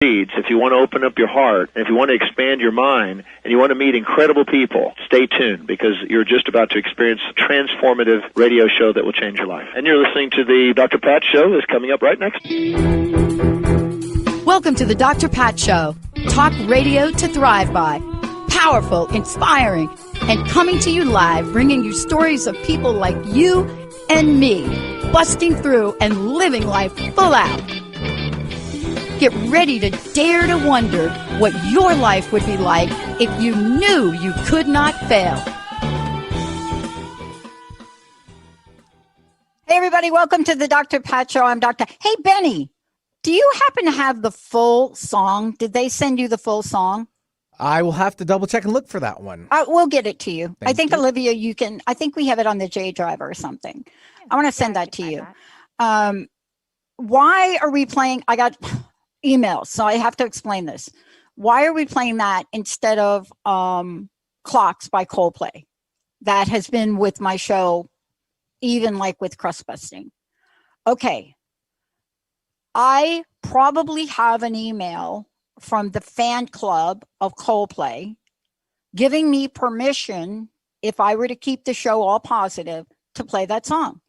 If you want to open up your heart, and if you want to expand your mind, and you want to meet incredible people, stay tuned, because you're just about to experience a transformative radio show that will change your life. And you're listening to the Dr. Pat Show that's coming up right next. Welcome to the Dr. Pat Show. Talk radio to thrive by. Powerful, inspiring, and coming to you live, bringing you stories of people like you and me, busting through and living life full out. Get ready to dare to wonder what your life would be like if you knew you could not fail. Hey, everybody. Welcome to the Dr. Pat Show. I'm Dr. Hey, Benny, do you happen to have the full song? Did they send you the full song? I will have to double check and look for that one. We'll get it to you. Thank I think, you. Olivia, you can. I think we have it on the J drive or something. I want to send that to you. Why are we playing? I got emails, so I have to explain this. Why are we playing that instead of Clocks by Coldplay? That has been with my show, even like with crust busting. Okay. I probably have an email from the fan club of Coldplay giving me permission, if I were to keep the show all positive, to play that song.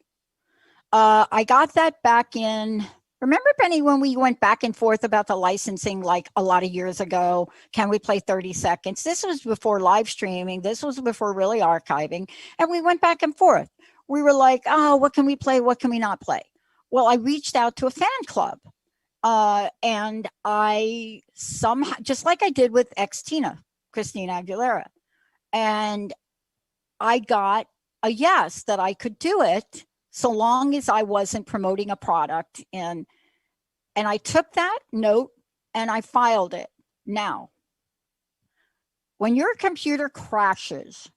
I got that back in, remember, Penny, when we went back and forth about the licensing like a lot of years ago? Can we play 30 seconds? This was before live streaming. This was before really archiving. And we went back and forth. We were like, oh, what can we play? What can we not play? Well, I reached out to a fan club. And I somehow, just like I did with Christina Aguilera, and I got a yes that I could do it so long as I wasn't promoting a product. And I took that note and I filed it. Now, when your computer crashes,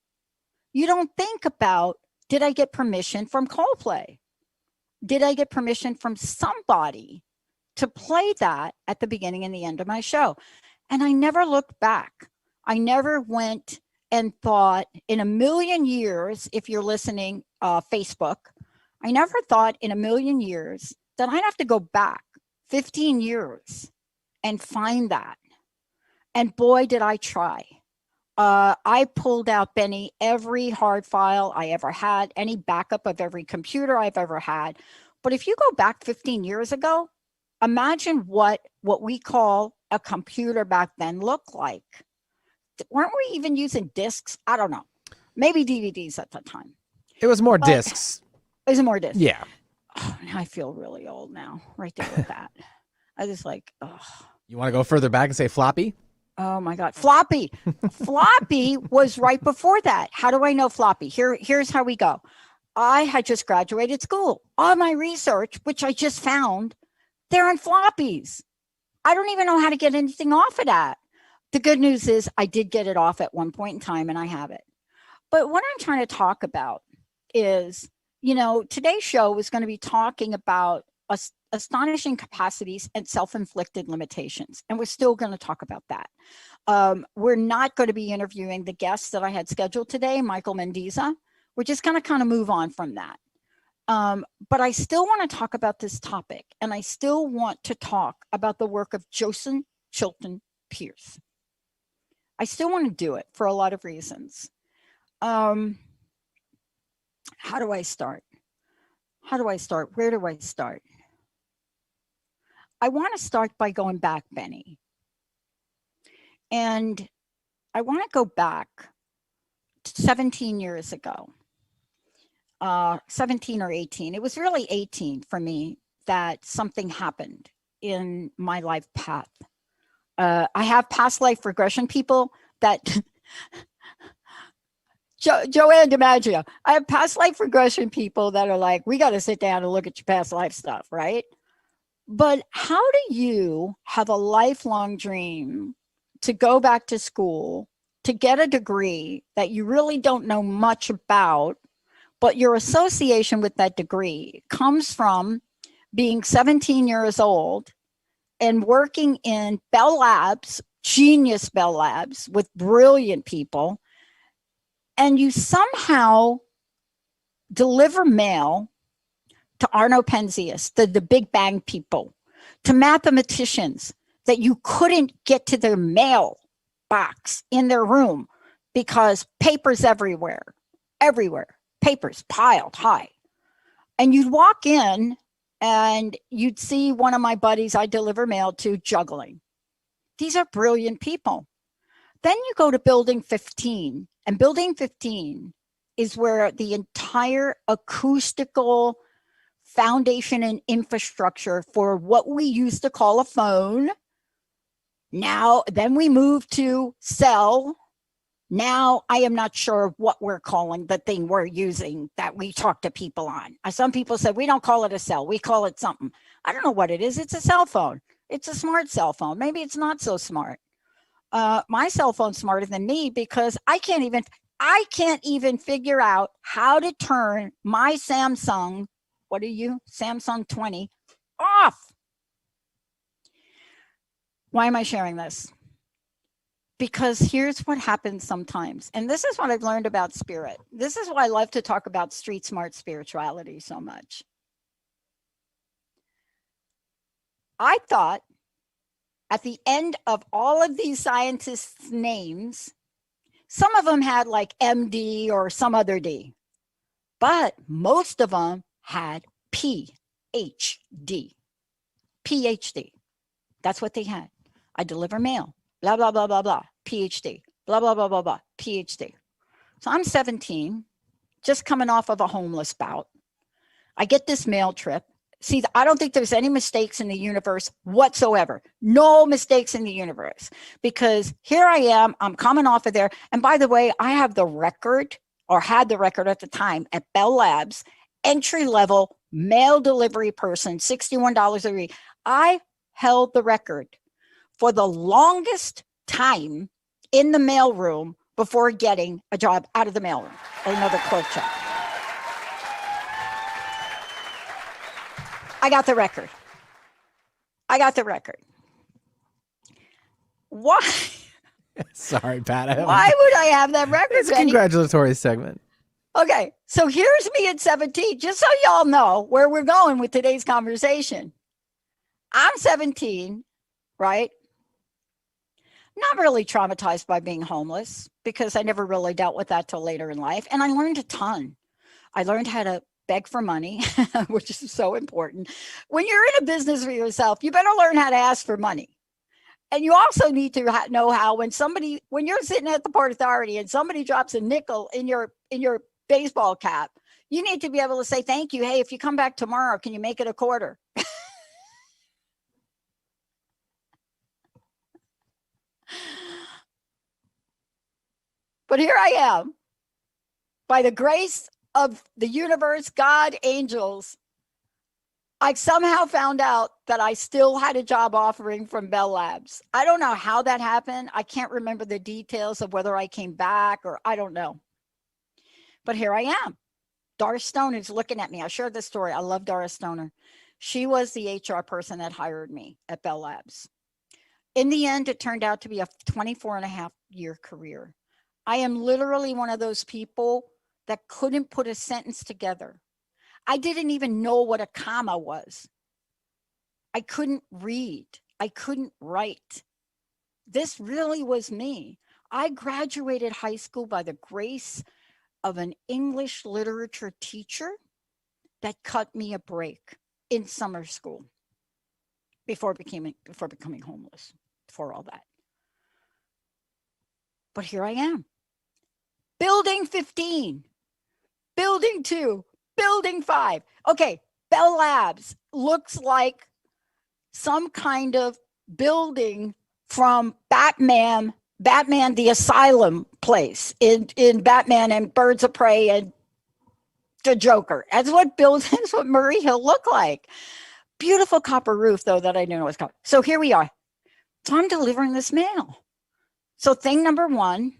you don't think about, did I get permission from Coldplay? Did I get permission from somebody to play that at the beginning and the end of my show? And I never looked back. I never went and thought in a million years, if you're listening, Facebook, I never thought in a million years that I'd have to go back 15 years and find that. And boy, did I try. I pulled out, Benny, every hard file I ever had, any backup of every computer I've ever had. But if you go back 15 years ago, imagine what we call a computer back then looked like. Weren't we even using discs? I don't know. Maybe DVDs at the time. It was more discs. Is it more discs? Yeah. Oh, I feel really old now, right there with that. I just like, oh. You want to go further back and say floppy? Oh my God. Floppy. Floppy was right before that. How do I know floppy? Here's how we go. I had just graduated school. All my research, which I just found, they're on floppies. I don't even know how to get anything off of that. The good news is I did get it off at one point in time and I have it. But what I'm trying to talk about is, today's show is going to be talking about astonishing capacities and self-inflicted limitations. And we're still going to talk about that. We're not going to be interviewing the guest that I had scheduled today, Michael Mendizza. We're just going to kind of move on from that. But I still want to talk about this topic, and I still want to talk about the work of Chilton, Pearce. I still want to do it for a lot of reasons. How do I start? Where do I start? I want to start by going back, Benny. And I want to go back 17 years ago. 17 or 18. It was really 18 for me that something happened in my life path. I have past life regression people that Joanne DiMaggio. I have past life regression people that are like, we got to sit down and look at your past life stuff, right? But how do you have a lifelong dream to go back to school, to get a degree that you really don't know much about, but your association with that degree comes from being 17 years old and working in Bell Labs, genius Bell Labs with brilliant people, and you somehow deliver mail to Arno Penzias, the Big Bang people, to mathematicians, that you couldn't get to their mail box in their room because papers everywhere, papers piled high. And you'd walk in and you'd see one of my buddies I deliver mail to juggling. These are brilliant people. Then you go to building 15, and building 15 is where the entire acoustical foundation and infrastructure for what we used to call a phone. Then we moved to cell. Now I am not sure what we're calling the thing we're using that we talk to people on. Some people said we don't call it a cell, we call it something. I don't know what it is. It's a cell phone. It's a smart cell phone. Maybe it's not so smart. My cell phone's smarter than me because I can't even figure out how to turn my Samsung, Samsung 20 off. Why am I sharing this? Because here's what happens sometimes. And this is what I've learned about spirit. This is why I love to talk about street smart spirituality so much. I thought at the end of all of these scientists' names, some of them had like MD or some other D, but most of them had PhD. PhD. That's what they had. I deliver mail, blah, blah, blah, blah, blah, PhD, blah, blah, blah, blah, blah, PhD. So I'm 17, just coming off of a homeless bout. I get this mail trip. See, I don't think there's any mistakes in the universe whatsoever. No mistakes in the universe. Because here I am, I'm coming off of there. And by the way, I have the record, or had the record at the time, at Bell Labs, entry-level mail delivery person, $61 a week. I held the record for the longest time in the mailroom before getting a job out of the mailroom, another clerk job. I got the record. Why? Sorry, Pat. Why would I have that record? It's a congratulatory segment. Okay, so here's me at 17, just so y'all know where we're going with today's conversation. I'm 17, right? Not really traumatized by being homeless because I never really dealt with that till later in life. And I learned a ton. I learned how to beg for money, which is so important. When you're in a business for yourself, you better learn how to ask for money. And you also need to know how when you're sitting at the Port Authority and somebody drops a nickel in your baseball cap, you need to be able to say, thank you. Hey, if you come back tomorrow, can you make it a quarter? But here I am, by the grace of the universe, God, angels, I somehow found out that I still had a job offering from Bell Labs. I don't know how that happened. I can't remember the details of whether I came back or I don't know. But here I am. Doris Stone is looking at me. I shared this story. I love Doris Stoner. She was the HR person that hired me at Bell Labs. In the end, it turned out to be a 24-and-a-half-year career. I am literally one of those people that couldn't put a sentence together. I didn't even know what a comma was. I couldn't read. I couldn't write. This really was me. I graduated high school by the grace of an English literature teacher that cut me a break in summer school before becoming homeless, before all that. But here I am. Building 15, building 2, building 5. Okay, Bell Labs looks like some kind of building from Batman the Asylum place in Batman and Birds of Prey and the Joker. That's what Murray Hill looked like. Beautiful copper roof, though, that I didn't know was copper. So here we are. So I'm delivering this mail. So thing number one,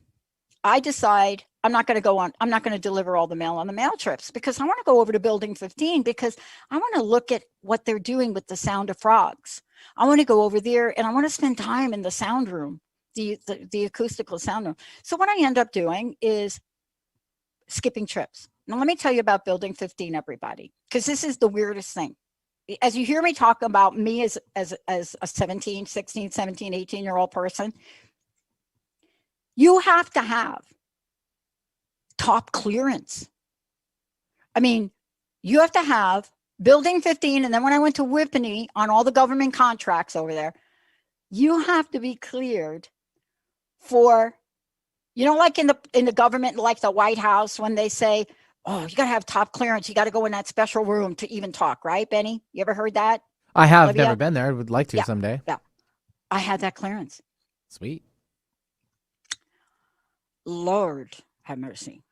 I decide I'm not going to deliver all the mail on the mail trips because I want to go over to building 15 because I want to look at what they're doing with the sound of frogs. I want to go over there and I want to spend time in the sound room, the acoustical sound room. So what I end up doing is skipping trips. Now, let me tell you about building 15, everybody, because this is the weirdest thing. as you hear me talk about me as a 17, 16, 17, 18-year-old person, you have to have top clearance. I mean, you have to have building 15. And then when I went to Whippany on all the government contracts over there, you have to be cleared for, like in the government, like the White House, when they say, oh, you got to have top clearance. You got to go in that special room to even talk. Right, Benny? You ever heard that? I have Olivia? Never been there. I would like to someday. Yeah. I had that clearance. Sweet. Lord have mercy.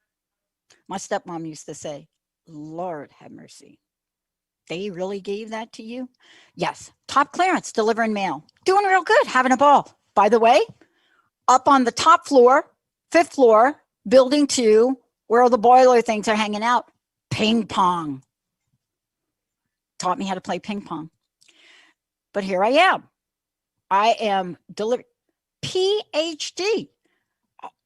My stepmom used to say, Lord have mercy. They really gave that to you? Yes. Top clearance, delivering mail. Doing real good, having a ball. By the way, up on the top floor, 5th floor, building 2, where all the boiler things are hanging out, ping pong. Taught me how to play ping pong. But here I am. I am delivering PhD.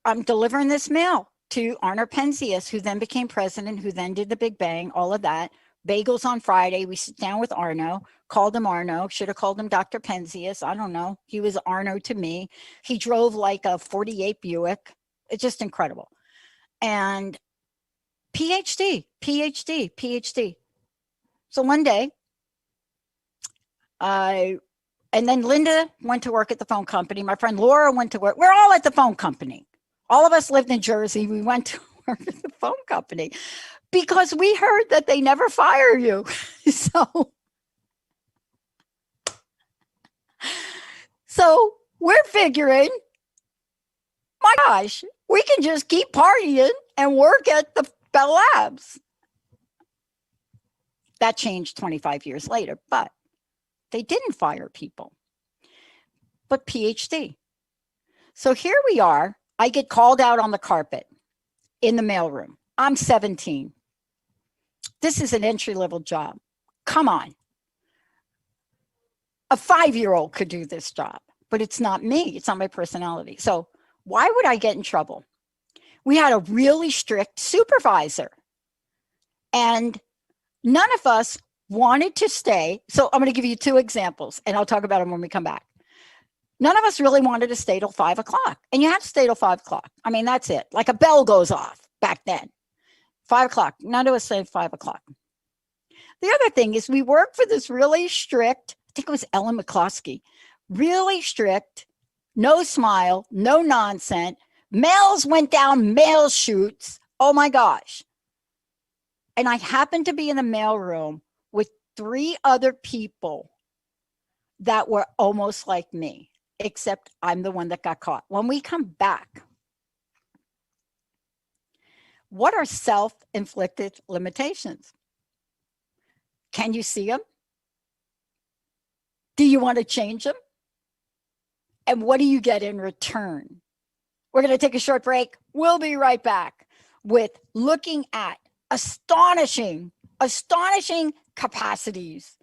I'm delivering this mail to Arno Penzias, who then became president, who then did the Big Bang, all of that. Bagels on Friday. We sit down with Arno, called him Arno, should have called him Dr. Penzias. I don't know. He was Arno to me. He drove like a 48 Buick. It's just incredible. And PhD. So one day, and then Linda went to work at the phone company. My friend Laura went to work. We're all at the phone company. All of us lived in Jersey. We went to work at the phone company because we heard that they never fire you. So we're figuring, my gosh, we can just keep partying and work at the Bell Labs. That changed 25 years later, but they didn't fire people. But PhD. So here we are. I get called out on the carpet in the mailroom. I'm 17. This is an entry-level job. Come on. A 5-year-old could do this job, but it's not me. It's not my personality. So why would I get in trouble? We had a really strict supervisor, and none of us wanted to stay. So I'm going to give you 2 examples, and I'll talk about them when we come back. None of us really wanted to stay till 5 o'clock, and you have to stay till 5 o'clock. I mean, that's it. Like a bell goes off back then. 5 o'clock. None of us stayed 5 o'clock. The other thing is we worked for this really strict, I think it was Ellen McCloskey, really strict, no smile, no nonsense. Mails went down mail chutes. Oh my gosh. And I happened to be in the mailroom with 3 other people that were almost like me, except I'm the one that got caught. When we come back, what are self-inflicted limitations? Can you see them? Do you want to change them? And what do you get in return? We're going to take a short break. We'll be right back with looking at astonishing capacities.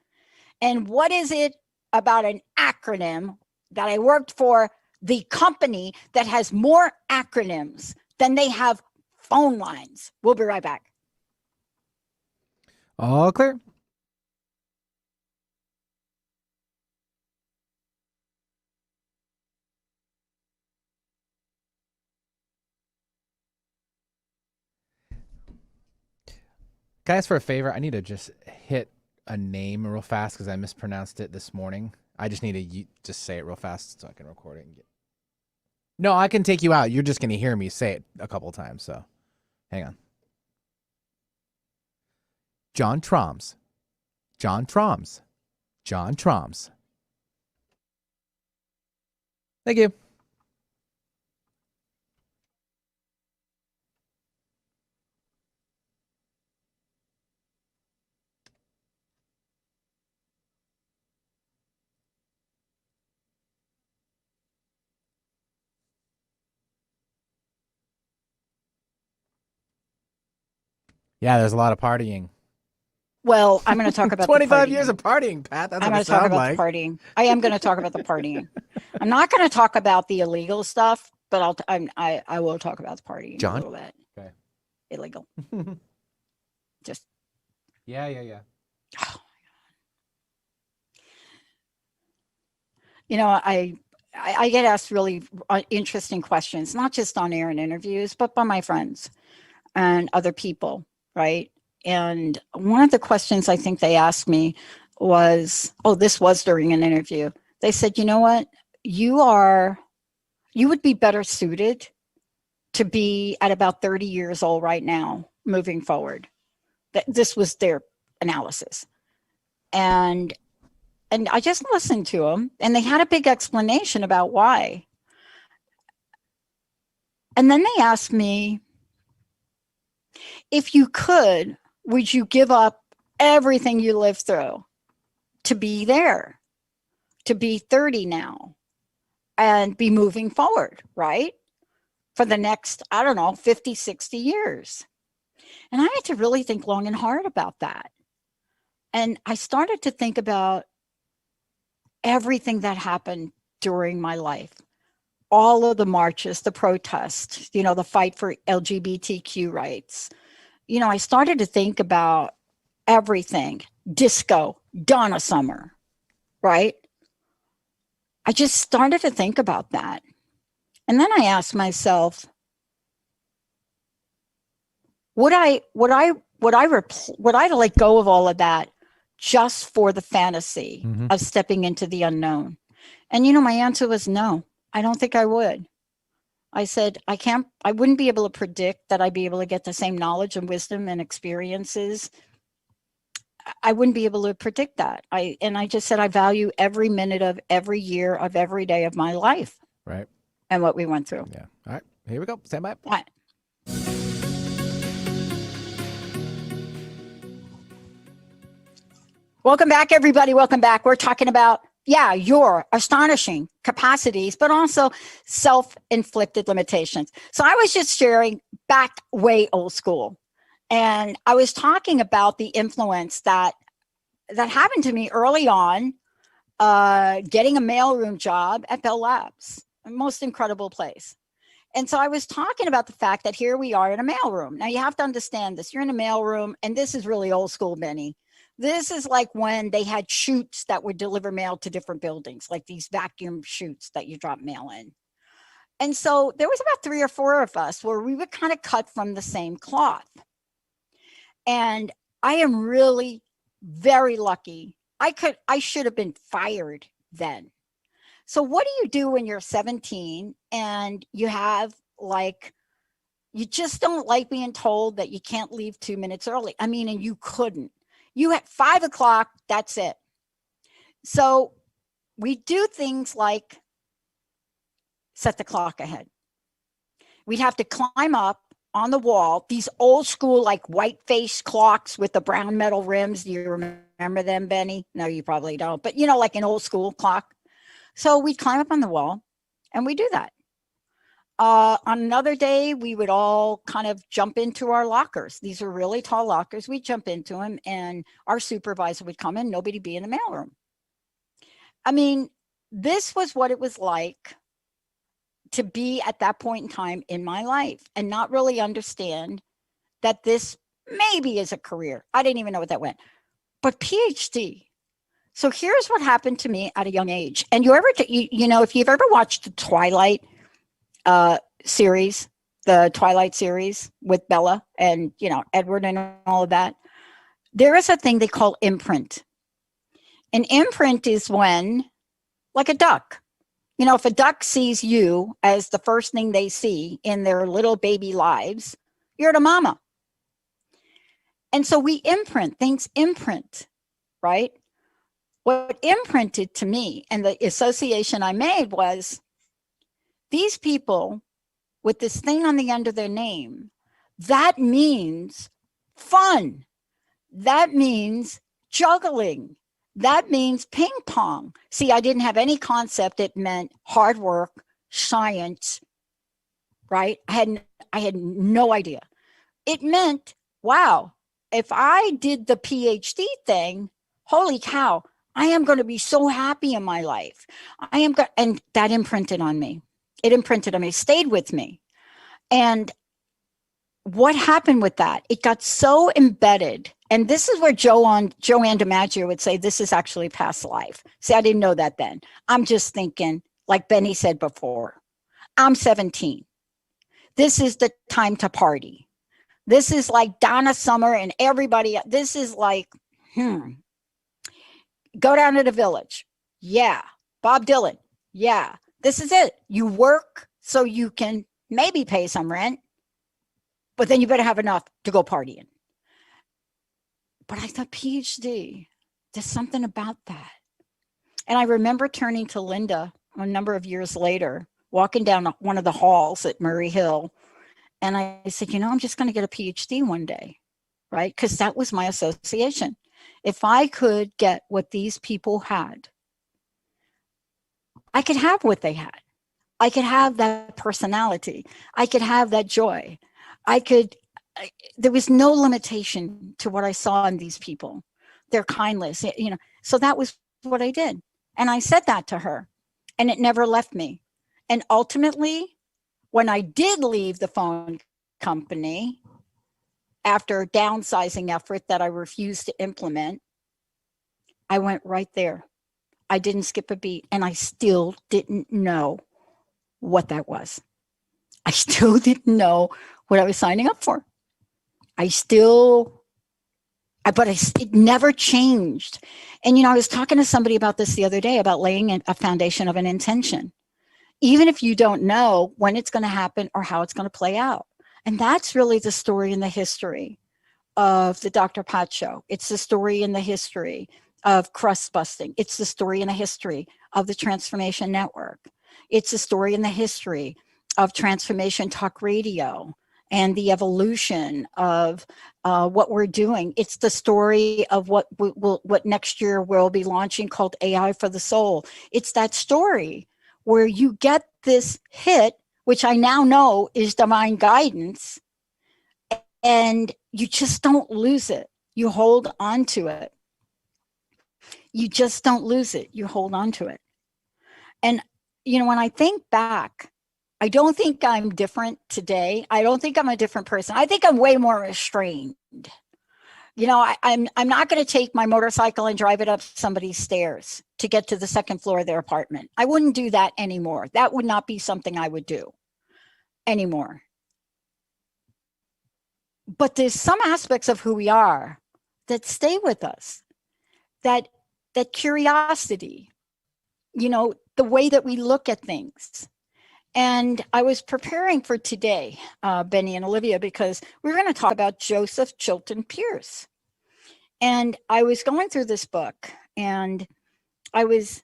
And what is it about an acronym that I worked for the company that has more acronyms than they have phone lines? We'll be right back. All clear. Can I ask for a favor? I need to just hit a name real fast because I mispronounced it this morning. I just need to just say it real fast so I can record it. No, I can take you out. You're just going to hear me say it a couple times. So hang on. John Troms. John Troms. John Troms. Thank you. Yeah, there's a lot of partying. Well, I'm going to talk about 25 years of partying, Pat. That's I'm going to talk about the partying. I am going to talk about the partying. I'm not going to talk about the illegal stuff, but I will talk about the partying John? a little bit. Okay. Illegal. Just. Yeah. Oh my God. I get asked really interesting questions, not just on air and interviews, but by my friends and other people, right? And one of the questions I think they asked me was, this was during an interview. They said, you know what? You would be better suited to be at about 30 years old right now, moving forward. This was their analysis. And I just listened to them, and they had a big explanation about why. And then they asked me, if you could, would you give up everything you lived through to be there, to be 30 now and be moving forward, right? For the next, 50, 60 years. And I had to really think long and hard about that. And I started to think about everything that happened during my life. All of the marches, the protests, the fight for LGBTQ rights. I started to think about everything. Disco, Donna Summer, right? I just started to think about that. And then I asked myself, would I let go of all of that just for the fantasy of stepping into the unknown? And my answer was no, I don't think I would. I said, I wouldn't be able to predict that I'd be able to get the same knowledge and wisdom and experiences. I wouldn't be able to predict that. I just said, I value every minute of every year of every day of my life. Right. And what we went through. Yeah. All right. Here we go. Stand by. What? Welcome back, everybody. Welcome back. We're talking about, your astonishing capacities, but also self-inflicted limitations. So I was just sharing back way old school. And I was talking about the influence that happened to me early on, getting a mailroom job at Bell Labs, the most incredible place. And so I was talking about the fact that here we are in a mailroom. Now you have to understand this. You're in a mailroom, and this is really old school, Benny. This is like when they had chutes that would deliver mail to different buildings, like these vacuum chutes that you drop mail in. And so there was about 3 or 4 of us where we were kind of cut from the same cloth. And I am really very lucky. I should have been fired then. So what do you do when you're 17 and you have you just don't like being told that you can't leave 2 minutes early? And you couldn't. You at 5 o'clock, that's it. So we do things like set the clock ahead. We'd have to climb up on the wall, these old school, white face clocks with the brown metal rims. Do you remember them, Benny? No, you probably don't. But, like an old school clock. So we'd climb up on the wall and we do that. On another day, we would all kind of jump into our lockers. These are really tall lockers. We'd jump into them and our supervisor would come in, nobody be in the mailroom. This was what it was like to be at that point in time in my life and not really understand that this maybe is a career. I didn't even know what that went. But PhD. So here's what happened to me at a young age. And if you've ever watched the Twilight series, the Twilight series with Bella and, Edward and all of that, there is a thing they call imprint. An imprint is when, like a duck, if a duck sees you as the first thing they see in their little baby lives, you're the mama. And so we imprint, things imprint, right? What imprinted to me and the association I made was these people with this thing on the end of their name, that means fun. That means juggling. That means ping pong. See, I didn't have any concept. It meant hard work, science, right? I had no idea. It meant, wow, if I did the PhD thing, holy cow, I am going to be so happy in my life. And that imprinted on me. It imprinted on me, stayed with me. And what happened with that? It got so embedded. And this is where Joanne DiMaggio would say, this is actually past life. See, I didn't know that then. I'm just thinking, like Benny said before, I'm 17. This is the time to party. This is like Donna Summer and everybody. This is like, go down to the Village. Yeah. Bob Dylan. Yeah. This is it. You work so you can maybe pay some rent, but then you better have enough to go partying. But I thought PhD, there's something about that. And I remember turning to Linda a number of years later, walking down one of the halls at Murray Hill. And I said, I'm just going to get a PhD one day, right? Because that was my association. If I could get what these people had, I could have what they had. I could have that personality. I could have that joy. There was no limitation to what I saw in these people, their kindness, so that was what I did. And I said that to her, and it never left me. And ultimately, when I did leave the phone company after a downsizing effort that I refused to implement, I went right there. I didn't skip a beat, and I still didn't know what that was. I still didn't know what I was signing up for. It never changed. And, I was talking to somebody about this the other day, about laying a foundation of an intention, even if you don't know when it's going to happen or how it's going to play out. And that's really the story and the history of the Dr. Pat Show. It's the story and the history of crust busting. It's the story and the history of the Transformation Network. It's the story and the history of Transformation Talk Radio and the evolution of what we're doing. It's the story of what next year we'll be launching, called AI for the Soul. It's that story where you get this hit, which I now know is divine guidance, and you just don't lose it. You hold on to it. You just don't lose it. You hold on to it. And, when I think back, I don't think I'm different today. I don't think I'm a different person. I think I'm way more restrained. I'm not going to take my motorcycle and drive it up somebody's stairs to get to the second floor of their apartment. I wouldn't do that anymore. That would not be something I would do anymore. But there's some aspects of who we are that stay with us. That curiosity, the way that we look at things. And I was preparing for today, Benny and Olivia, because we were going to talk about Joseph Chilton Pearce. And I was going through this book, and I was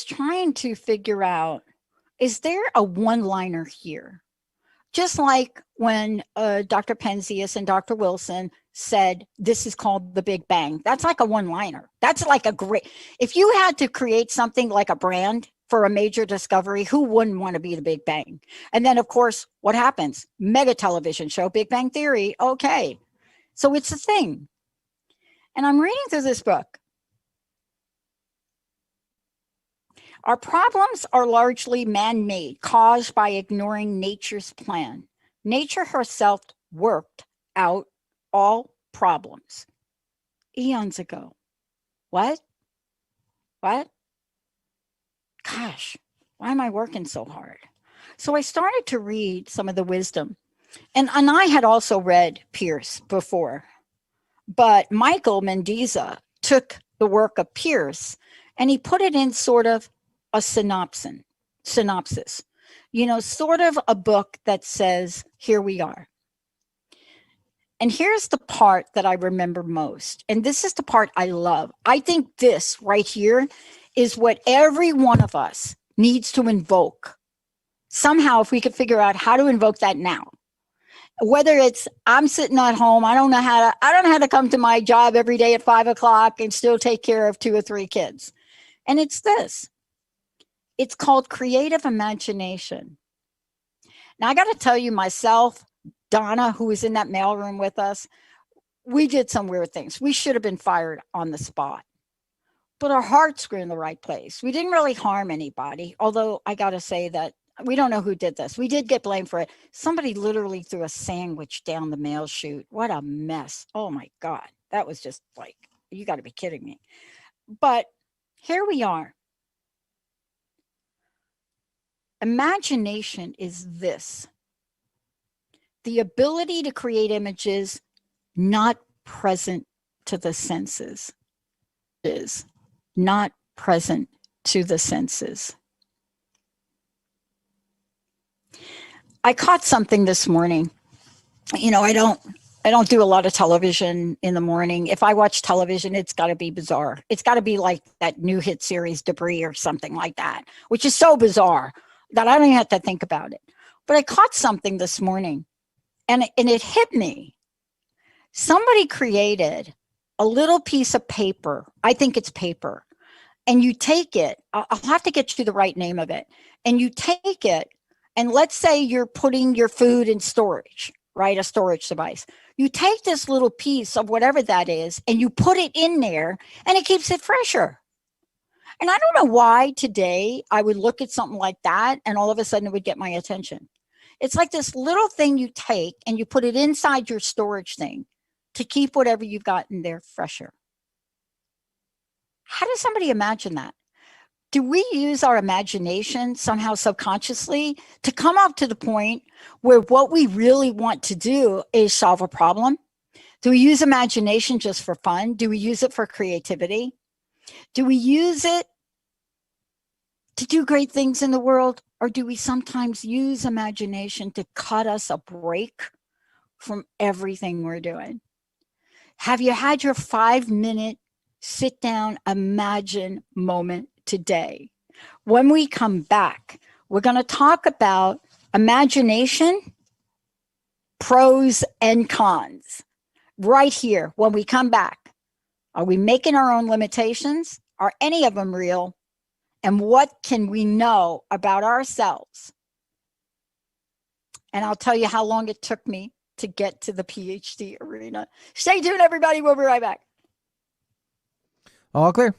trying to figure out, is there a one-liner here? Just like when Dr. Penzias and Dr. Wilson said, this is called the Big Bang. That's like a one-liner. That's like if you had to create something like a brand for a major discovery, who wouldn't want to be the Big Bang? And then, of course, what happens? Mega television show, Big Bang Theory. Okay. So it's a thing. And I'm reading through this book. Our problems are largely man-made, caused by ignoring nature's plan. Nature herself worked out all problems eons ago. What? Gosh, why am I working so hard? So I started to read some of the wisdom. And I had also read Pearce before. But Michael Mendizza took the work of Pearce and he put it in sort of a synopsis, sort of a book that says, here we are. And here's the part that I remember most. And this is the part I love. I think this right here is what every one of us needs to invoke. Somehow, if we could figure out how to invoke that now. Whether it's I'm sitting at home, I don't know how to come to my job every day at 5:00 and still take care of 2 or 3 kids. And it's this. It's called creative imagination. Now, I got to tell you, myself, Donna, who was in that mailroom with us, we did some weird things. We should have been fired on the spot. But our hearts were in the right place. We didn't really harm anybody, although I got to say that we don't know who did this. We did get blamed for it. Somebody literally threw a sandwich down the mail chute. What a mess. Oh my God. That was just like, you got to be kidding me. But here we are. Imagination is this: the ability to create images not present to the senses. Is not present to the senses. I caught something this morning. You know, I don't do a lot of television in the morning. If I watch television, it's got to be bizarre. It's got to be like that new hit series Debris or something like that, which is so bizarre that I don't even have to think about it. But I caught something this morning, and it hit me. Somebody created a little piece of paper. I think it's paper. And you take it, I'll have to get you the right name of it. And you take it, and let's say you're putting your food in storage, right? A storage device. You take this little piece of whatever that is, and you put it in there, and it keeps it fresher. And I don't know why today I would look at something like that, and all of a sudden it would get my attention. It's like this little thing you take, and you put it inside your storage thing to keep whatever you've got in there fresher. How does somebody imagine that? Do we use our imagination somehow subconsciously to come up to the point where what we really want to do is solve a problem? Do we use imagination just for fun? Do we use it for creativity? Do we use it to do great things in the world? Or do we sometimes use imagination to cut us a break from everything we're doing? Have you had your 5-minute sit down, imagine moment today? When we come back, we're going to talk about imagination, pros and cons, right here when we come back. Are we making our own limitations? Are any of them real? And what can we know about ourselves? And I'll tell you how long it took me to get to the PhD arena. Stay tuned, everybody. We'll be right back. All clear.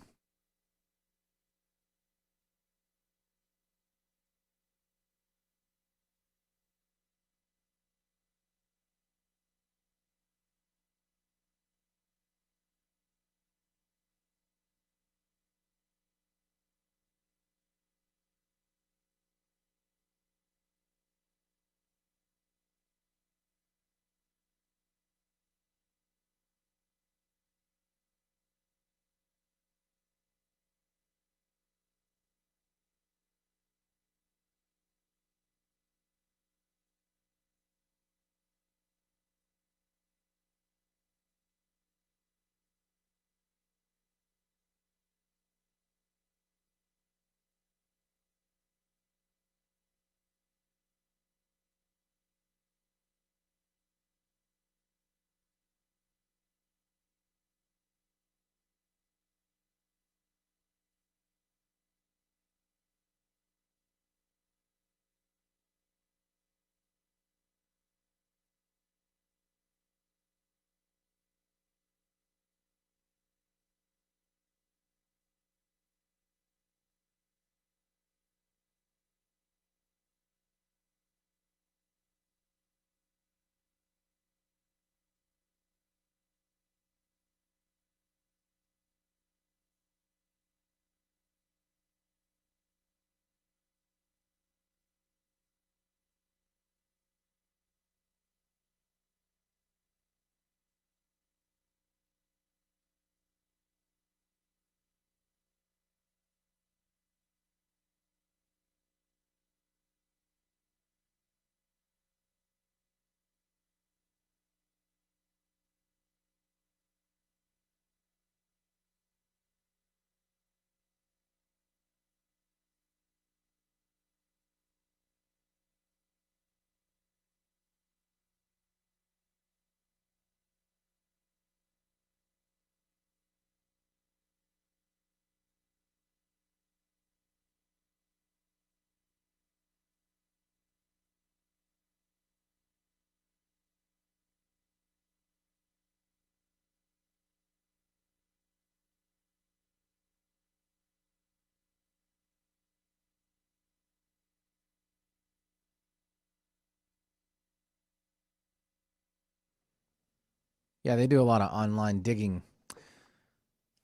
Yeah, they do a lot of online digging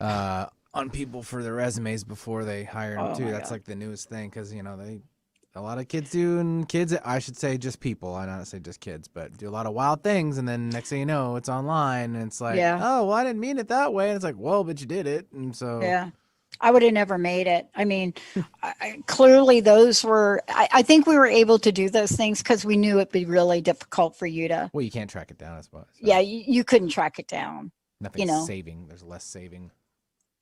on people for their resumes before they hire them too. That's like the newest thing because a lot of kids do, and I should say just people. I don't say just kids, but do a lot of wild things, and then next thing you know, it's online, and it's like, oh, well, I didn't mean it that way, and it's like, well, but you did it, and so I would have never made it. I mean, clearly those were. I think we were able to do those things because we knew it'd be really difficult for you to. Well, you can't track it down, I suppose. So. Yeah, you couldn't track it down. Nothing saving. There's less saving.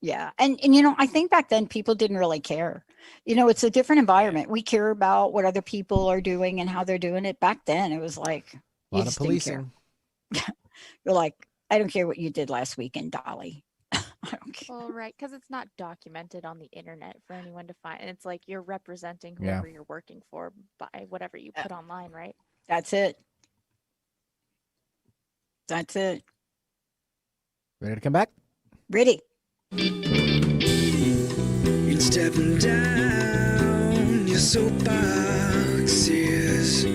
Yeah. And I think back then people didn't really care. It's a different environment. We care about what other people are doing and how they're doing it. Back then it was like a lot of policing. You're like, I don't care what you did last weekend, Dolly. I don't care. Well, right, because it's not documented on the internet for anyone to find. And it's like you're representing whoever you're working for by whatever you put online, right? That's it. Ready to come back? Ready. It's stepping down your soapbox is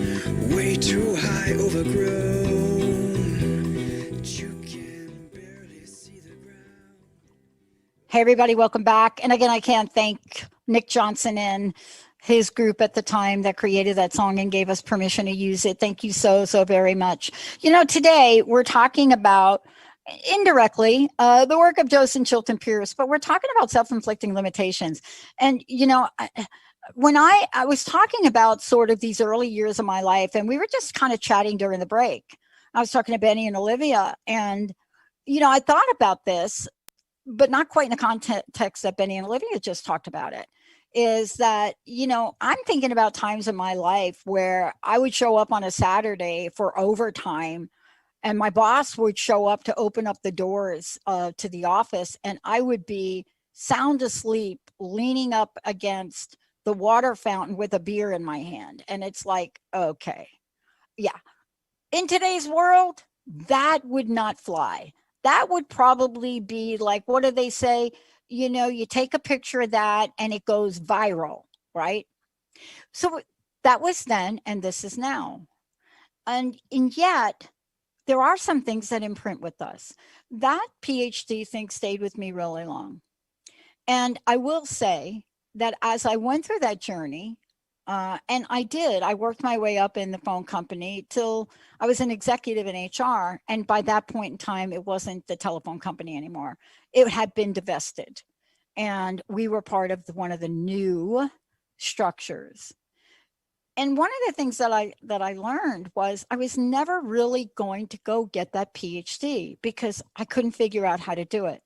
way too high, overgrown. You can barely see the ground. Hey everybody, welcome back. And again, I can't thank Nick Johnson and his group at the time that created that song and gave us permission to use it. Thank you so very much. Today we're talking about indirectly the work of Joseph Chilton Pearce, but we're talking about self-inflicting limitations. And when I was talking about sort of these early years of my life, and we were just kind of chatting during the break, I was talking to Benny and Olivia, and I thought about this, but not quite in the context that Benny and Olivia just talked about it, is that I'm thinking about times in my life where I would show up on a Saturday for overtime, and my boss would show up to open up the doors to the office, and I would be sound asleep, leaning up against the water fountain with a beer in my hand. And it's like, okay, yeah. In today's world, that would not fly. That would probably be like, what do they say? You take a picture of that and it goes viral, right? So that was then, and this is now. And yet, there are some things that imprint with us. That PhD thing stayed with me really long. And I will say that as I went through that journey, and I worked my way up in the phone company till I was an executive in HR. And by that point in time, it wasn't the telephone company anymore. It had been divested. And we were part of one of the new structures. And one of the things that I learned was I was never really going to go get that PhD because I couldn't figure out how to do it.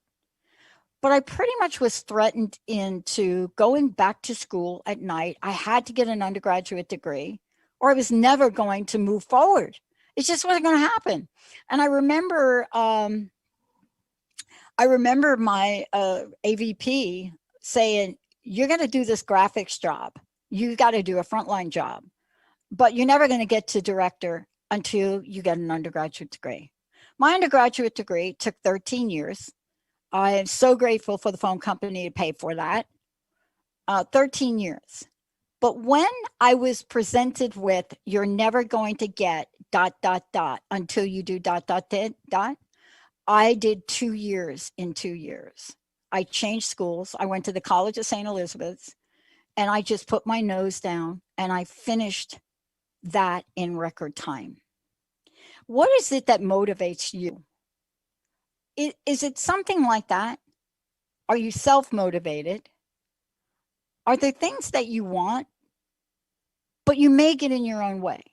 But I pretty much was threatened into going back to school at night. I had to get an undergraduate degree or I was never going to move forward. It just wasn't going to happen. And I remember my AVP saying, you're going to do this graphics job. You got to do a frontline job, but you're never going to get to director until you get an undergraduate degree. My undergraduate degree took 13 years. I am so grateful for the phone company to pay for that. 13 years. But when I was presented with, you're never going to get ... until you do ... I did 2 years in 2 years. I changed schools. I went to the College of St. Elizabeth's. And I just put my nose down and I finished that in record time. What is it that motivates you? Is it something like that? Are you self-motivated? Are there things that you want, but you may get in your own way?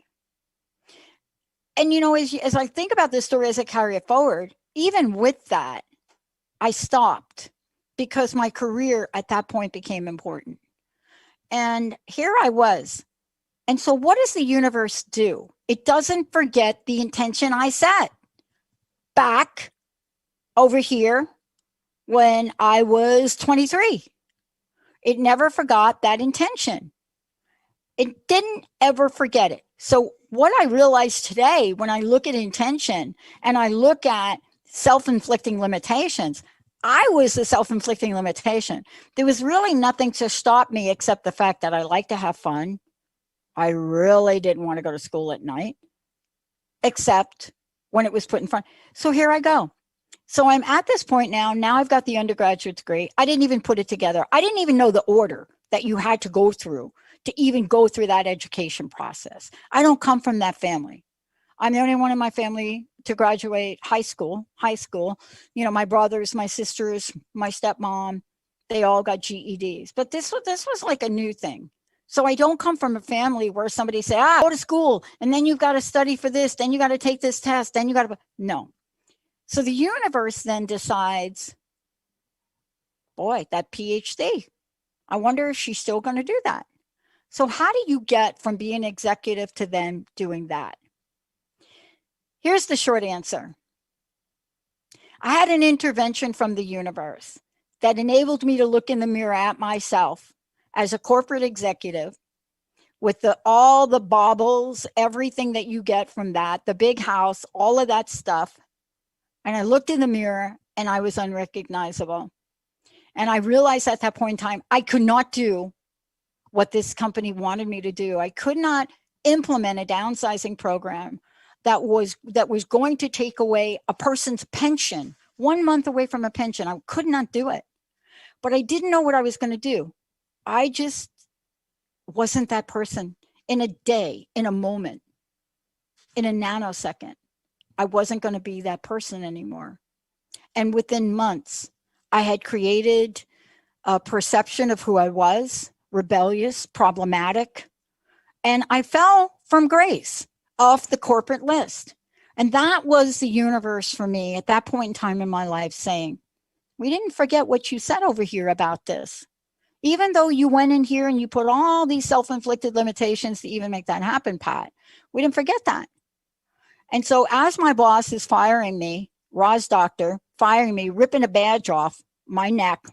And as I think about this story, as I carry it forward, even with that, I stopped because my career at that point became important. And here I was. And so what does the universe do? It doesn't forget the intention I set back over here when I was 23. It never forgot that intention. It didn't ever forget it. So what I realize today when I look at intention and I look at self-inflicting limitations, I was the self-inflicting limitation. There was really nothing to stop me except the fact that I like to have fun. I really didn't want to go to school at night, except when it was put in front. So here I go. So I'm at this point now. Now I've got the undergraduate degree. I didn't even put it together. I didn't even know the order that you had to go through to even go through that education process. I don't come from that family. I'm the only one in my family to graduate high school. You know, my brothers, my sisters, my stepmom, they all got GEDs. But this was like a new thing. So I don't come from a family where somebody say, go to school and then you've got to study for this, then you got to take this test, then you got to, no. So the universe then decides, boy, that PhD, I wonder if she's still going to do that. So how do you get from being executive to then doing that? Here's the short answer. I had an intervention from the universe that enabled me to look in the mirror at myself as a corporate executive with all the baubles, everything that you get from that, the big house, all of that stuff. And I looked in the mirror and I was unrecognizable. And I realized at that point in time, I could not do what this company wanted me to do. I could not implement a downsizing program that was going to take away a person's pension, 1 month away from a pension. I could not do it. But I didn't know what I was going to do. I just wasn't that person. In a day, in a moment, in a nanosecond, I wasn't going to be that person anymore. And within months, I had created a perception of who I was, rebellious, problematic, and I fell from grace off the corporate list. And that was the universe for me at that point in time in my life saying, we didn't forget what you said over here about this. Even though you went in here and you put all these self-inflicted limitations to even make that happen, Pat, we didn't forget that. And so as my boss is firing me, Roz Doctor, firing me, ripping a badge off my neck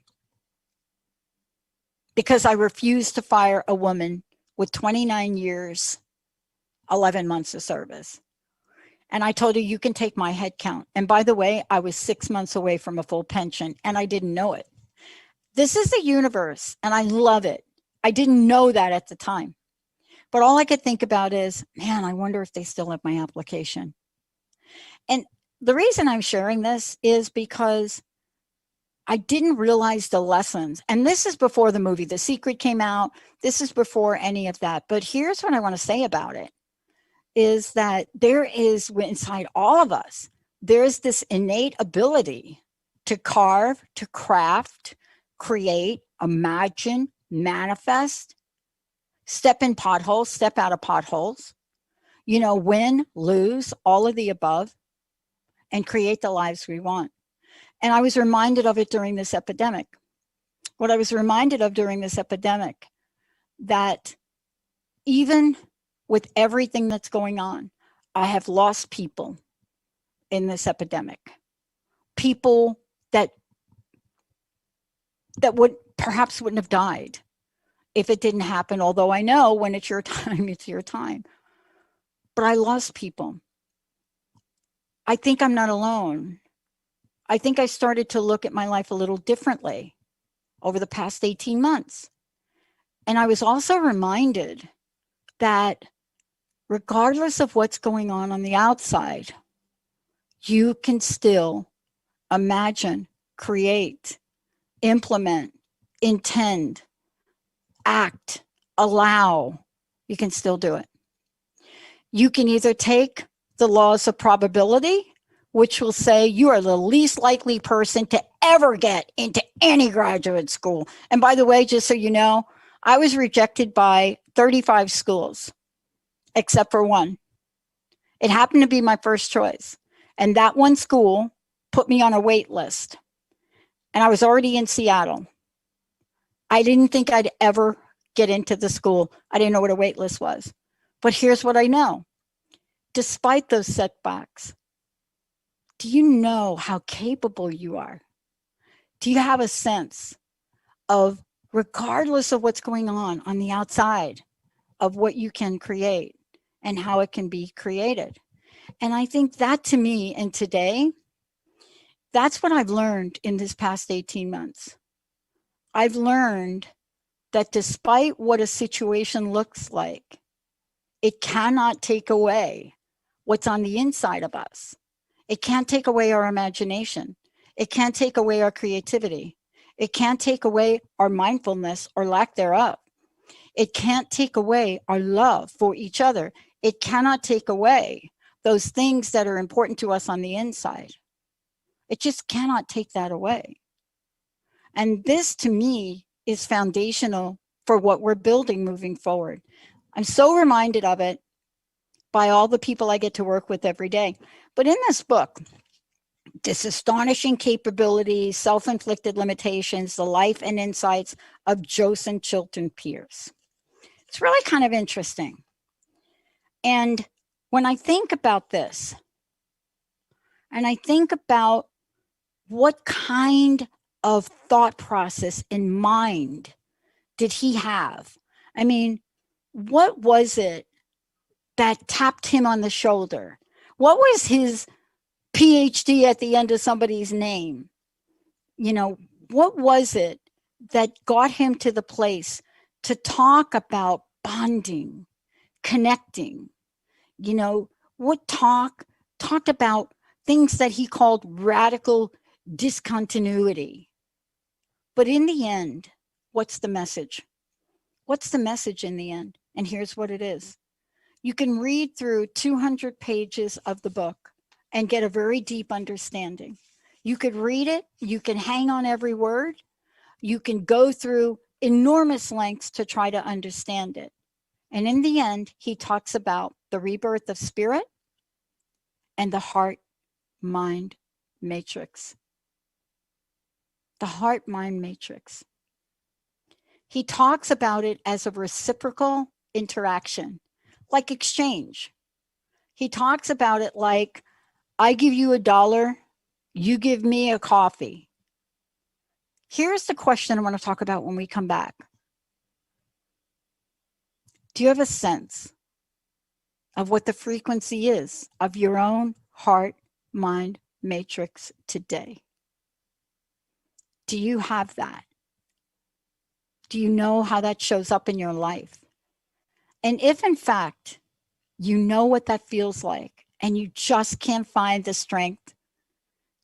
because I refused to fire a woman with 29 years, 11 months of service. And I told her, you can take my head count. And by the way, I was 6 months away from a full pension and I didn't know it. This is the universe and I love it. I didn't know that at the time. But all I could think about is, man, I wonder if they still have my application. And the reason I'm sharing this is because I didn't realize the lessons. And this is before the movie The Secret came out. This is before any of that. But here's what I want to say about it is that there is inside all of us, there's this innate ability to carve, to craft, create, imagine, manifest, step in potholes, step out of potholes, win, lose, all of the above, and create the lives we want. And I was reminded of it during this epidemic. What I was reminded of during this epidemic, that even with everything that's going on, I have lost people in this epidemic. People that perhaps wouldn't have died if it didn't happen, although I know when it's your time, it's your time. But I lost people. I think I'm not alone. I think I started to look at my life a little differently over the past 18 months. And I was also reminded that regardless of what's going on the outside, you can still imagine, create, implement, intend, act, allow. You can still do it. You can either take the laws of probability, which will say you are the least likely person to ever get into any graduate school. And by the way, just so you know, I was rejected by 35 schools, except for one. It happened to be my first choice. And that one school put me on a wait list. And I was already in Seattle. I didn't think I'd ever get into the school. I didn't know what a wait list was. But here's what I know. Despite those setbacks, do you know how capable you are? Do you have a sense of, regardless of what's going on the outside, of what you can create and how it can be created? And I think that to me, and today, that's what I've learned in this past 18 months. I've learned that despite what a situation looks like, it cannot take away what's on the inside of us. It can't take away our imagination. It can't take away our creativity. It can't take away our mindfulness or lack thereof. It can't take away our love for each other. It cannot take away those things that are important to us on the inside. It just cannot take that away. And this, to me, is foundational for what we're building moving forward. I'm so reminded of it by all the people I get to work with every day. But in this book, this astonishing capabilities, self-inflicted limitations, the life and insights of Joseph Chilton Pearce. It's really kind of interesting. And when I think about this, and I think about what kind of thought process and mind did he have? I mean, what was it that tapped him on the shoulder? What was his PhD at the end of somebody's name? You know, what was it that got him to the place to talk about bonding, connecting? You know, what talked about things that he called radical discontinuity. But in the end, what's the message? What's the message in the end? And here's what it is. You can read through 200 pages of the book and get a very deep understanding. You could read it, you can hang on every word, you can go through enormous lengths to try to understand it. And in the end, he talks about the rebirth of spirit and the heart-mind matrix. The heart-mind matrix. He talks about it as a reciprocal interaction, like exchange. He talks about it like, I give you $1, you give me a coffee. Here's the question I want to talk about when we come back. Do you have a sense of what the frequency is of your own heart-mind matrix today? Do you have that? Do you know how that shows up in your life? And if in fact, you know what that feels like, and you just can't find the strength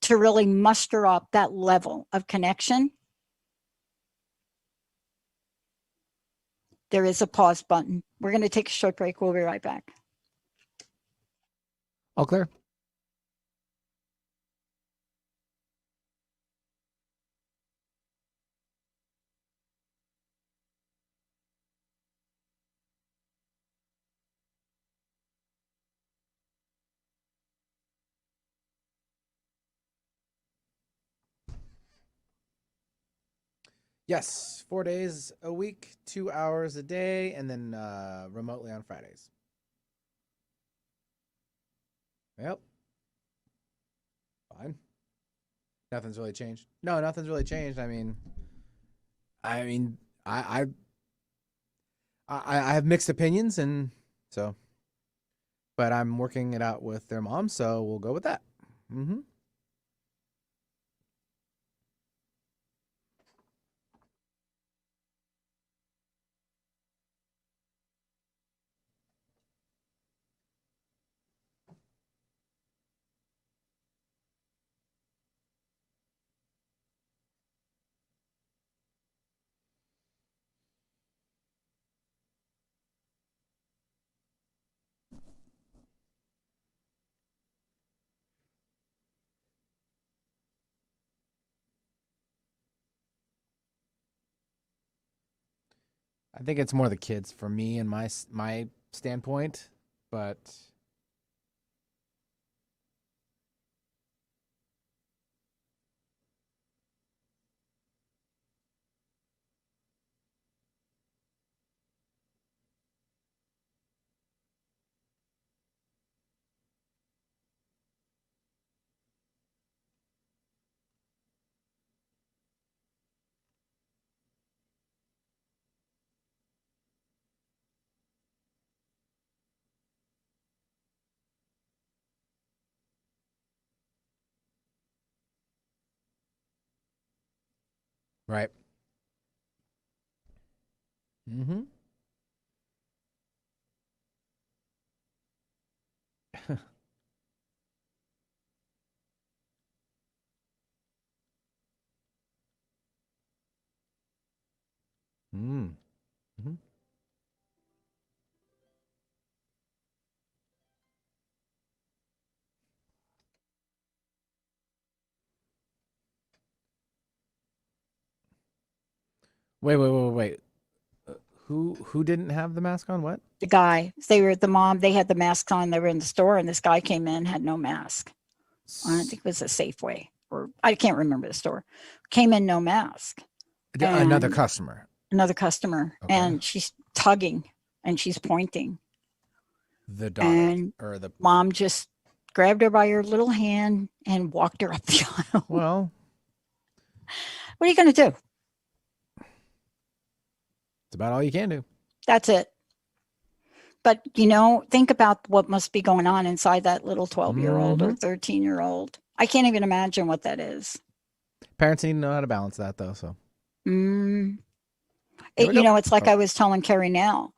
to really muster up that level of connection, there is a pause button. We're going to take a short break. We'll be right back. All clear? Yes, 4 days a week, 2 hours a day, and then remotely on Fridays. Yep. Fine. Nothing's really changed. No, nothing's really changed. I mean, I have mixed opinions, and so, but I'm working it out with their mom, so we'll go with that. Mm-hmm. I think it's more the kids for me and my standpoint, but right. Mm-hmm. Mm. Mhm. Wait. Who didn't have the mask on? What? The guy, the mom, they had the masks on. They were in the store, and this guy came in, had no mask. I think it was a Safeway, or I can't remember the store. Came in, no mask. Another And customer. Another customer, Okay. and she's tugging and she's pointing. The daughter And or the mom just grabbed her by her little hand and walked her up the aisle. well, What are you going to do? it's about all you can do. That's it. But, think about what must be going on inside that little 12-year-old or 13-year-old. I can't even imagine what that is. Parents need to know how to balance that, though. So, It's like I was telling Carrie now.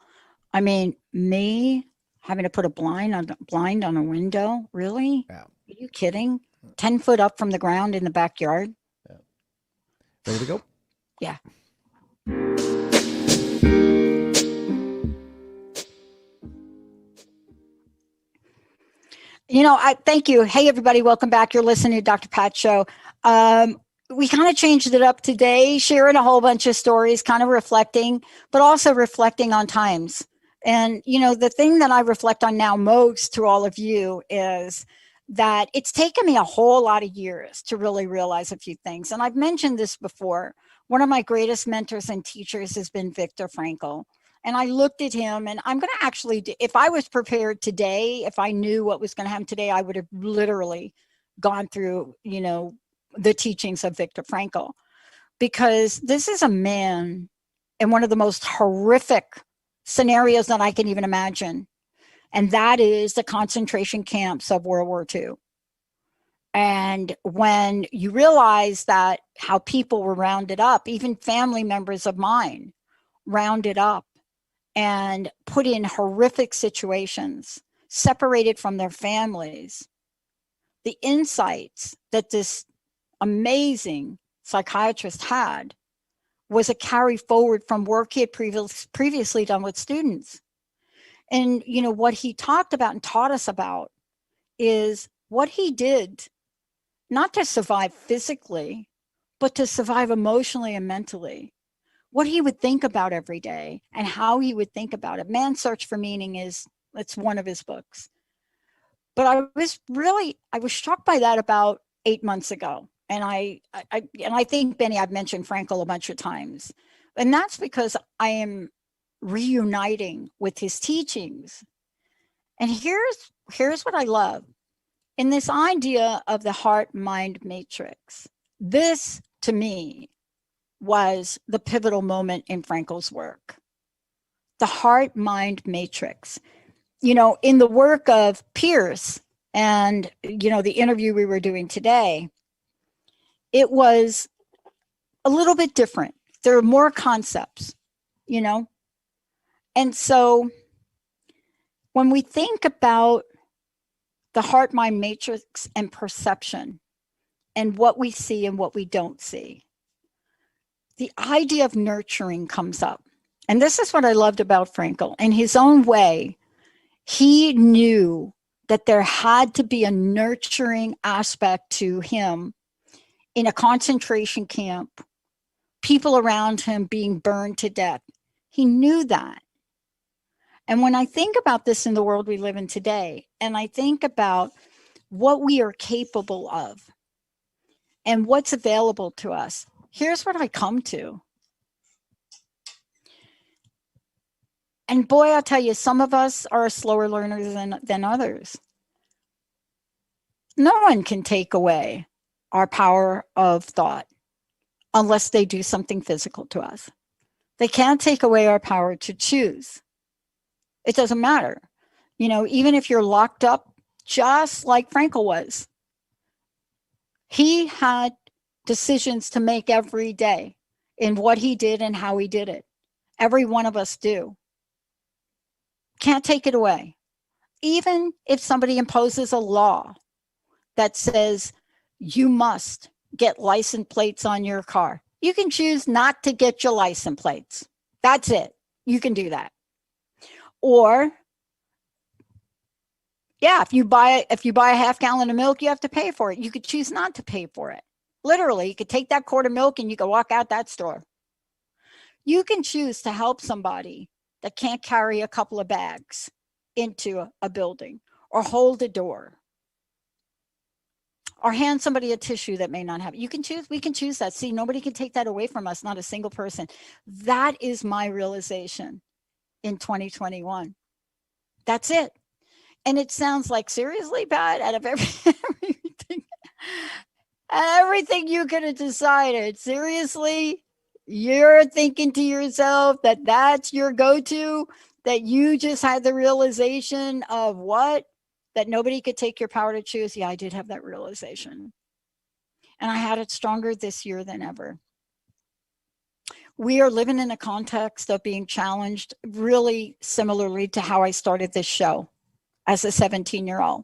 I mean, me having to put a blind on a window, really? Yeah. Are you kidding? 10 foot up from the ground in the backyard? Yeah. Ready to go? Yeah. I thank you. Hey, everybody, welcome back. You're listening to Dr. Pat Show. We kind of changed it up today, sharing a whole bunch of stories, kind of reflecting, but also reflecting on times. And, the thing that I reflect on now most to all of you is that it's taken me a whole lot of years to really realize a few things. And I've mentioned this before. One of my greatest mentors and teachers has been Viktor Frankl. And I looked at him, and I'm going to actually, if I was prepared today, if I knew what was going to happen today, I would have literally gone through, the teachings of Viktor Frankl, because this is a man in one of the most horrific scenarios that I can even imagine. And that is the concentration camps of World War II. And when you realize that how people were rounded up, even family members of mine rounded up and put in horrific situations, separated from their families, the insights that this amazing psychiatrist had was a carry forward from work he had previously done with students. And, what he talked about and taught us about is what he did, not to survive physically, but to survive emotionally and mentally. What he would think about every day and how he would think about it. Man's Search for Meaning it's one of his books. But I was struck by that about 8 months ago. And I think, Benny, I've mentioned Frankl a bunch of times. And that's because I am reuniting with his teachings. And here's what I love. In this idea of the heart-mind matrix, this, to me, was the pivotal moment in Frankl's work. The heart-mind matrix. In the work of Pearce and, the interview we were doing today, it was a little bit different. There are more concepts, And so when we think about the heart-mind matrix and perception and what we see and what we don't see, the idea of nurturing comes up. And this is what I loved about Frankl. In his own way, he knew that there had to be a nurturing aspect to him in a concentration camp, people around him being burned to death. He knew that. And when I think about this in the world we live in today, and I think about what we are capable of and what's available to us, here's what I come to. And boy, I'll tell you, some of us are slower learners than others. No one can take away our power of thought unless they do something physical to us. They can't take away our power to choose. It doesn't matter. Even if you're locked up, just like Frankl was, he had decisions to make every day in what he did and how he did it. Every one of us do. Can't take it away. Even if somebody imposes a law that says you must get license plates on your car, you can choose not to get your license plates. That's it. You can do that. Or yeah, if you buy a half gallon of milk, you have to pay for it. You could choose not to pay for it. Literally, you could take that quart of milk and you could walk out that store. You can choose to help somebody that can't carry a couple of bags into a building, or hold a door, or hand somebody a tissue that may not have. You can choose. We can choose that. See, nobody can take that away from us, not a single person. That is my realization in 2021. That's it. And it sounds like seriously bad out of everything you could have decided. Seriously, you're thinking to yourself that that's your go-to, that you just had the realization of what? That nobody could take your power to choose. Yeah, I did have that realization. And I had it stronger this year than ever. We are living in a context of being challenged really similarly to how I started this show as a 17-year-old,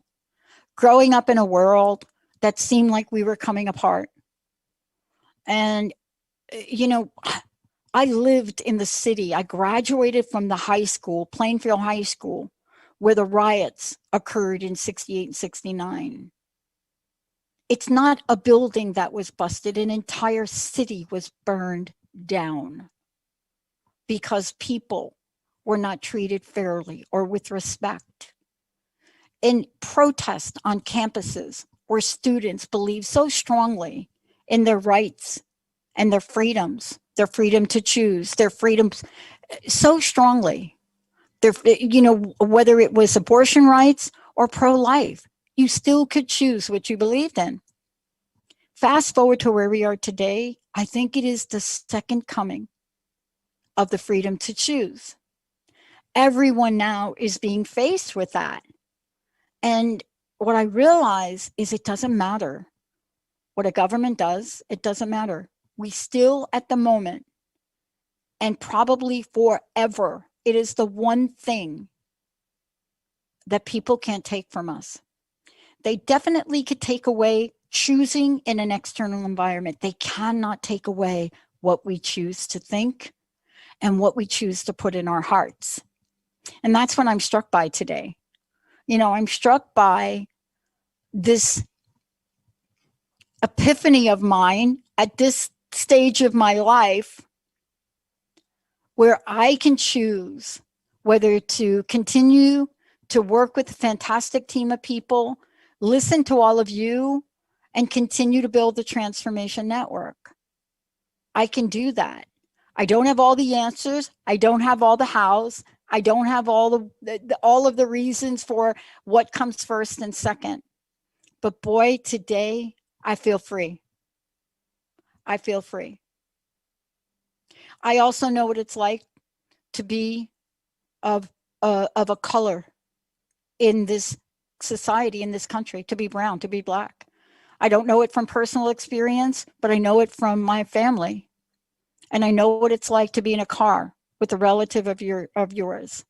growing up in a world that seemed like we were coming apart. And, you know, I lived in the city. I graduated from the high school, Plainfield High School, where the riots occurred in 68 and 69. It's not a building that was busted. An entire city was burned down because people were not treated fairly or with respect. In protest on campuses where students believe so strongly in their rights and their freedom to choose, their freedoms so strongly. Whether it was abortion rights or pro-life, you still could choose what you believed in. Fast forward to where we are today, I think it is the second coming of the freedom to choose. Everyone now is being faced with that. And what I realize is it doesn't matter what a government does. It doesn't matter. We still, at the moment, and probably forever, it is the one thing that people can't take from us. They definitely could take away choosing in an external environment. They cannot take away what we choose to think and what we choose to put in our hearts. And that's what I'm struck by today. I'm struck by this epiphany of mine at this stage of my life where I can choose whether to continue to work with a fantastic team of people, listen to all of you, and continue to build the Transformation Network. I can do that. I don't have all the answers. I don't have all the hows. I don't have all of the reasons for what comes first and second. But boy, today I feel free. I feel free. I also know what it's like to be of a color in this society, in this country, to be brown, to be black. I don't know it from personal experience, but I know it from my family. And I know what it's like to be in a car with a relative of yours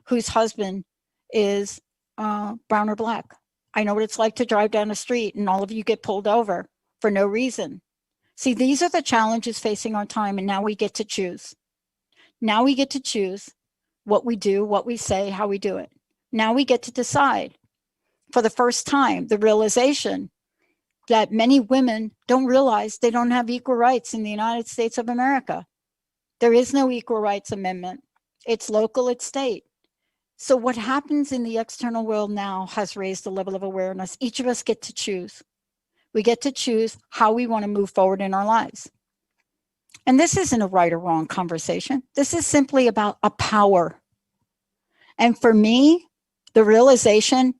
whose husband is brown or black. I know what it's like to drive down the street and all of you get pulled over for no reason. See, these are the challenges facing our time, and now we get to choose. Now we get to choose what we do, what we say, how we do it. Now we get to decide. For the first time, the realization that many women don't realize they don't have equal rights in the United States of America. There is no equal rights amendment. It's local, it's state. So what happens in the external world now has raised the level of awareness. Each of us get to choose. We get to choose how we want to move forward in our lives. And this isn't a right or wrong conversation. This is simply about a power. And for me, the realization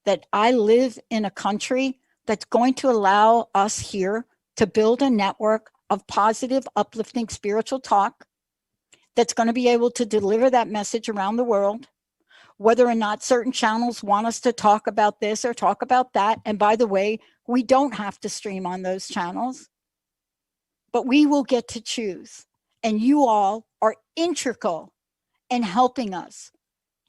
that I live in a country that's going to allow us here to build a network of positive, uplifting spiritual talk that's going to be able to deliver that message around the world, whether or not certain channels want us to talk about this or talk about that. And by the way, we don't have to stream on those channels, but we will get to choose. And you all are integral in helping us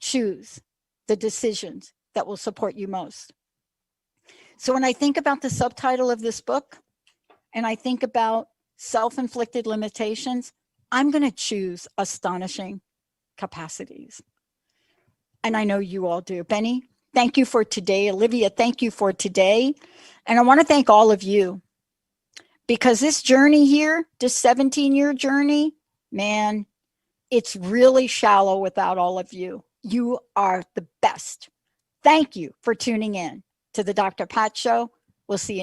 choose the decisions that will support you most. So when I think about the subtitle of this book, and I think about self-inflicted limitations, I'm going to choose Astonishing Capacities. And I know you all do. Benny, thank you for today. Olivia, thank you for today. And I want to thank all of you, because this journey here, this 17-year journey, man, it's really shallow without all of you. You are the best. Thank you for tuning in to the Dr. Pat Show. We'll see you